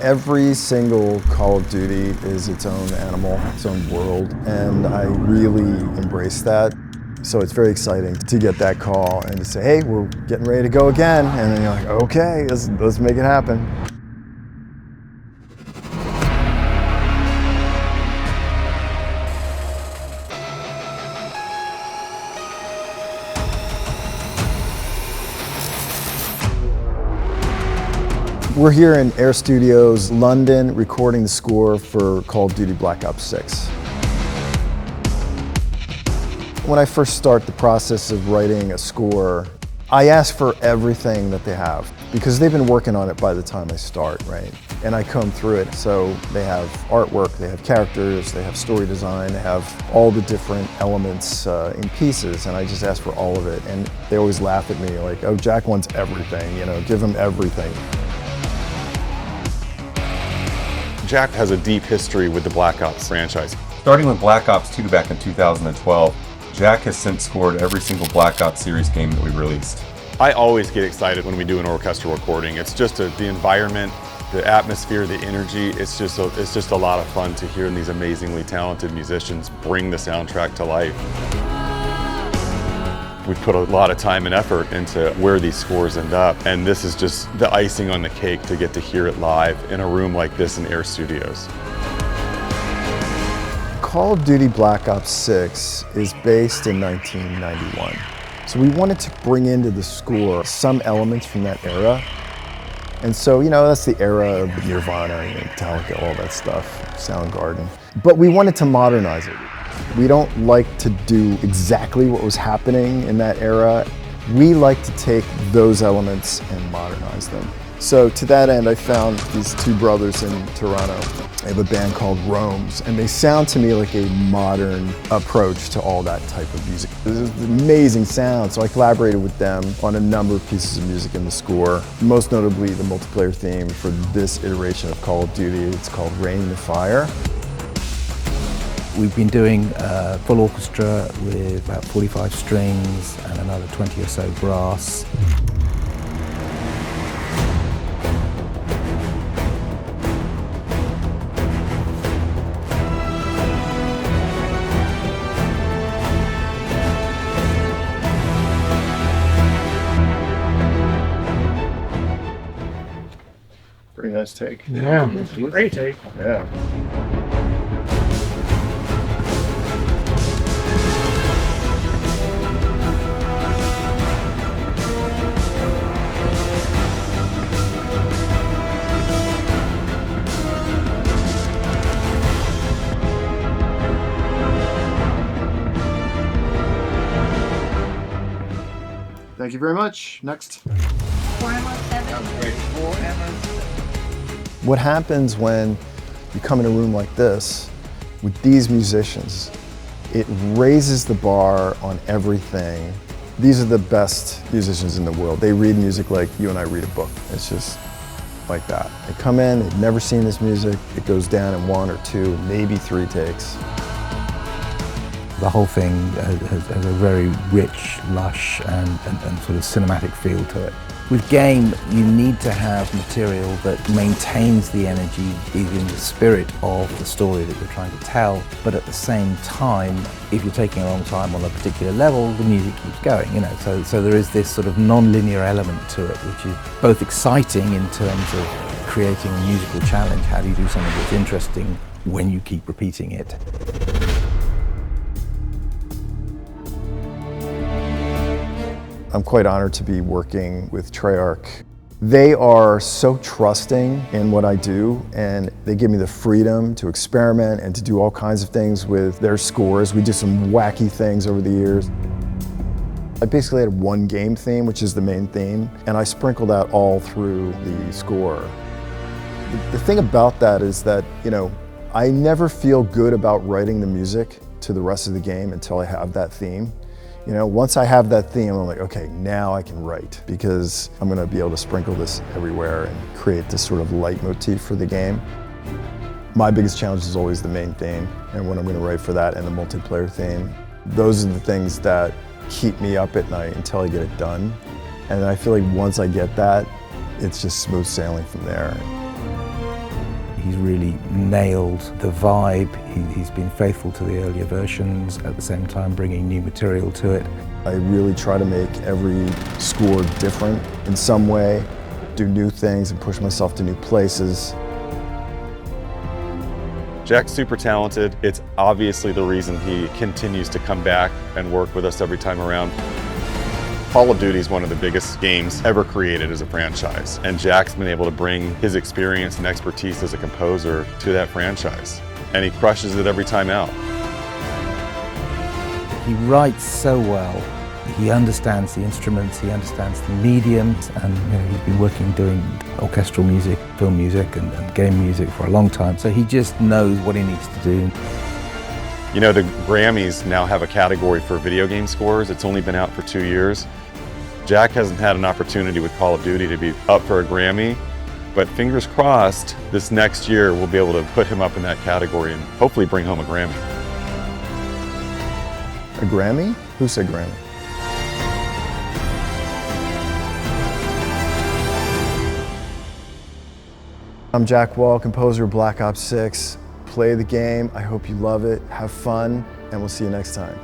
Every single Call of Duty is its own animal, its own world, and I really embrace that. So it's very exciting to get that call and to say, hey, we're getting ready to go again. And then you're like, okay, let's make it happen. We're here in Air Studios, London, recording the score for Call of Duty Black Ops 6. When I first start the process of writing a score, I ask for everything that they have because they've been working on it by the time I start, right? And I comb through it. So they have artwork, they have characters, they have story design, they have all the different elements in pieces, and I just ask for all of it. And they always laugh at me like, oh, Jack wants everything, give him everything. Jack has a deep history with the Black Ops franchise. Starting with Black Ops 2 back in 2012, Jack has since scored every single Black Ops series game that we released. I always get excited when we do an orchestral recording. It's just the environment, the atmosphere, the energy. It's just a lot of fun to hear these amazingly talented musicians bring the soundtrack to life. We've put a lot of time and effort into where these scores end up, and this is just the icing on the cake to get to hear it live in a room like this in Air Studios. Call of Duty Black Ops 6 is based in 1991. So we wanted to bring into the score some elements from that era. And so, that's the era of Nirvana and Metallica, all that stuff, Soundgarden. But we wanted to modernize it. We don't like to do exactly what was happening in that era. We like to take those elements and modernize them. So to that end, I found these two brothers in Toronto. They have a band called Roams, and they sound to me like a modern approach to all that type of music. This is an amazing sound, so I collaborated with them on a number of pieces of music in the score, most notably the multiplayer theme for this iteration of Call of Duty. It's called Rain the Fire. We've been doing a full orchestra with about 45 strings and another 20 or so brass. Pretty nice take. Yeah, great take. Yeah. Thank you very much. Next. What happens when you come in a room like this with these musicians, it raises the bar on everything. These are the best musicians in the world. They read music like you and I read a book. It's just like that. They come in, they've never seen this music. It goes down in 1 or 2, maybe 3 takes. The whole thing has a very rich, lush and sort of cinematic feel to it. With game, you need to have material that maintains the energy, is in the spirit of the story that you're trying to tell, but at the same time, if you're taking a long time on a particular level, the music keeps going, So there is this sort of non-linear element to it, which is both exciting in terms of creating a musical challenge. How do you do something that's interesting when you keep repeating it? I'm quite honored to be working with Treyarch. They are so trusting in what I do, and they give me the freedom to experiment and to do all kinds of things with their scores. We do some wacky things over the years. I basically had one game theme, which is the main theme, and I sprinkled that all through the score. The thing about that is that, I never feel good about writing the music to the rest of the game until I have that theme. Once I have that theme, I'm like, okay, now I can write because I'm gonna be able to sprinkle this everywhere and create this sort of leitmotif for the game. My biggest challenge is always the main theme and when I'm gonna write for that and the multiplayer theme. Those are the things that keep me up at night until I get it done. And I feel like once I get that, it's just smooth sailing from there. He's really nailed the vibe. He's been faithful to the earlier versions, at the same time bringing new material to it. I really try to make every score different in some way, do new things and push myself to new places. Jack's super talented. It's obviously the reason he continues to come back and work with us every time around. Call of Duty is one of the biggest games ever created as a franchise, and Jack's been able to bring his experience and expertise as a composer to that franchise, and he crushes it every time out. He writes so well. He understands the instruments, he understands the mediums, and he's been working doing orchestral music, film music, and game music for a long time, so he just knows what he needs to do. You know, the Grammys now have a category for video game scores. It's only been out for 2 years. Jack hasn't had an opportunity with Call of Duty to be up for a Grammy, but fingers crossed, this next year we'll be able to put him up in that category and hopefully bring home a Grammy. A Grammy? Who said Grammy? I'm Jack Wall, composer of Black Ops 6. Play the game. I hope you love it. Have fun, and we'll see you next time.